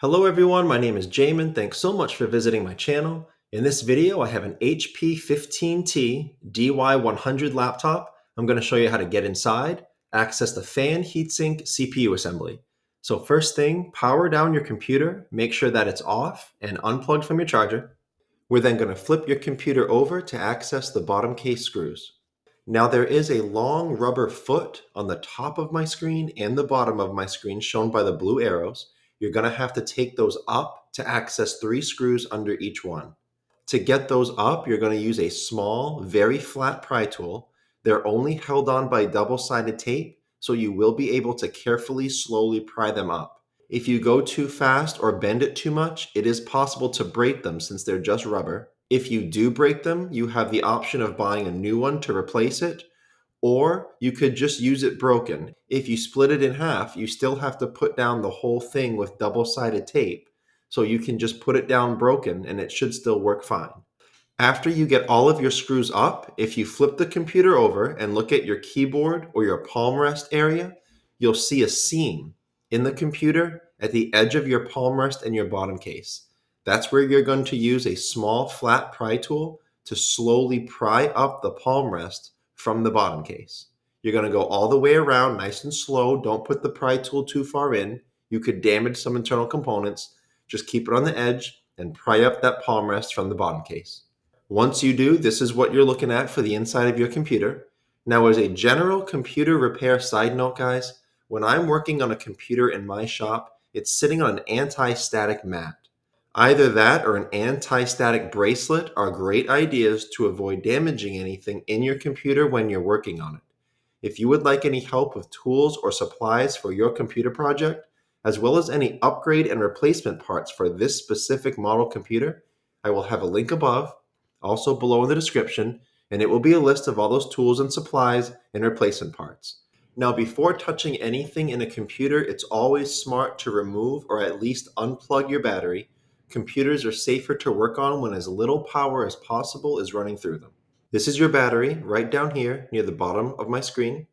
Hello everyone, my name is Jamin. Thanks so much for visiting my channel. In this video, I have an HP 15t-dy100 laptop. I'm going to show you how to get inside, access the fan heatsink CPU assembly. So first thing, power down your computer, make sure that it's off and unplugged from your charger. We're then going to flip your computer over to access the bottom case screws. Now there is a long rubber foot on the top of my screen and the bottom of my screen shown by the blue arrows. You're going to have to take those up to access 3 screws under each one. To get those up, you're going to use a small, very flat pry tool. They're only held on by double-sided tape, so you will be able to carefully, slowly pry them up. If you go too fast or bend it too much, it is possible to break them since they're just rubber. If you do break them, you have the option of buying a new one to replace it, or you could just use it broken. If you split it in half, you still have to put down the whole thing with double-sided tape, so you can just put it down broken and it should still work fine. After you get all of your screws up, if you flip the computer over and look at your keyboard or your palm rest area, you'll see a seam in the computer at the edge of your palm rest and your bottom case. That's where you're going to use a small flat pry tool to slowly pry up the palm rest from the bottom case. You're going to go all the way around nice and slow. Don't put the pry tool too far in. You could damage some internal components. Just keep it on the edge and pry up that palm rest from the bottom case. Once you do, this is what you're looking at for the inside of your computer. Now, as a general computer repair side note, guys, when I'm working on a computer in my shop, it's sitting on an anti-static mat. Either that or an anti-static bracelet are great ideas to avoid damaging anything in your computer when you're working on it. If you would like any help with tools or supplies for your computer project, as well as any upgrade and replacement parts for this specific model computer, I will have a link above, also below in the description, and it will be a list of all those tools and supplies and replacement parts. Now, before touching anything in a computer, it's always smart to remove or at least unplug your battery. Computers are safer to work on when as little power as possible is running through them. This is your battery right down here near the bottom of my screen.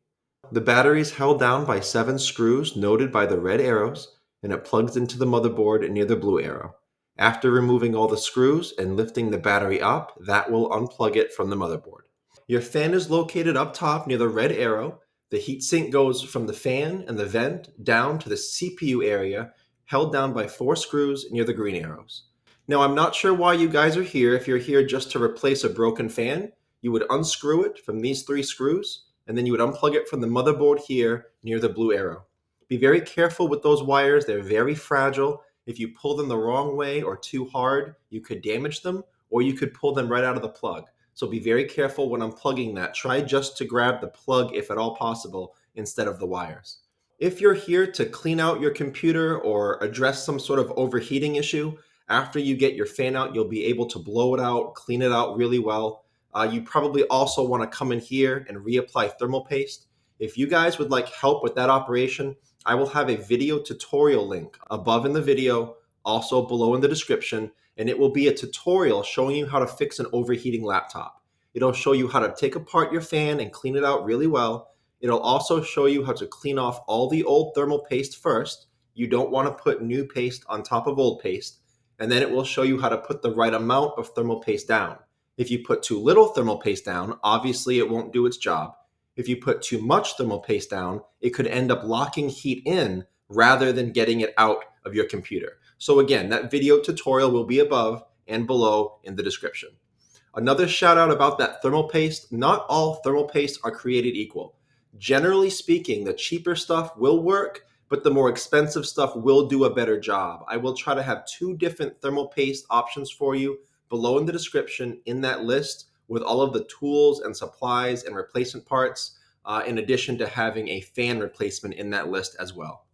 The battery is held down by 7 screws noted by the red arrows, and it plugs into the motherboard near the blue arrow. After removing all the screws and lifting the battery up, that will unplug it from the motherboard. Your fan is located up top near the red arrow. The heatsink goes from the fan and the vent down to the CPU area, held down by 4 screws near the green arrows. Now, I'm not sure why you guys are here. If you're here just to replace a broken fan, you would unscrew it from these 3 screws, and then you would unplug it from the motherboard here near the blue arrow. Be very careful with those wires. They're very fragile. If you pull them the wrong way or too hard, you could damage them, or you could pull them right out of the plug. So be very careful when unplugging that. Try just to grab the plug if at all possible instead of the wires. If you're here to clean out your computer or address some sort of overheating issue, after you get your fan out, you'll be able to blow it out, clean it out really well. You probably also want to come in here and reapply thermal paste. If you guys would like help with that operation, I will have a video tutorial link above in the video, also below in the description, and it will be a tutorial showing you how to fix an overheating laptop. It'll show you how to take apart your fan and clean it out really well. It'll also show you how to clean off all the old thermal paste first. You don't want to put new paste on top of old paste. And then it will show you how to put the right amount of thermal paste down. If you put too little thermal paste down, obviously it won't do its job. If you put too much thermal paste down, it could end up locking heat in rather than getting it out of your computer. So again, that video tutorial will be above and below in the description. Another shout out about that thermal paste, not all thermal pastes are created equal. Generally speaking, the cheaper stuff will work, but the more expensive stuff will do a better job. I will try to have 2 different thermal paste options for you below in the description in that list with all of the tools and supplies and replacement parts, in addition to having a fan replacement in that list as well.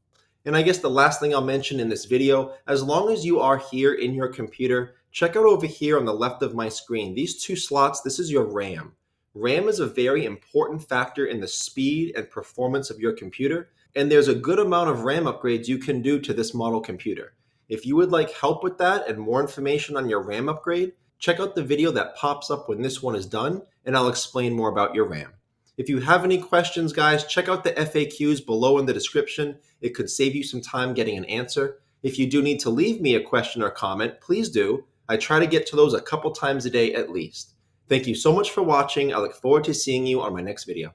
And I guess the last thing I'll mention in this video, as long as you are here in your computer, check out over here on the left of my screen. These 2 slots, this is your RAM. RAM is a very important factor in the speed and performance of your computer, and there's a good amount of RAM upgrades you can do to this model computer. If you would like help with that and more information on your RAM upgrade, check out the video that pops up when this one is done, and I'll explain more about your RAM. If you have any questions, guys, check out the FAQs below in the description. It could save you some time getting an answer. If you do need to leave me a question or comment, please do. I try to get to those a couple times a day at least. Thank you so much for watching. I look forward to seeing you on my next video.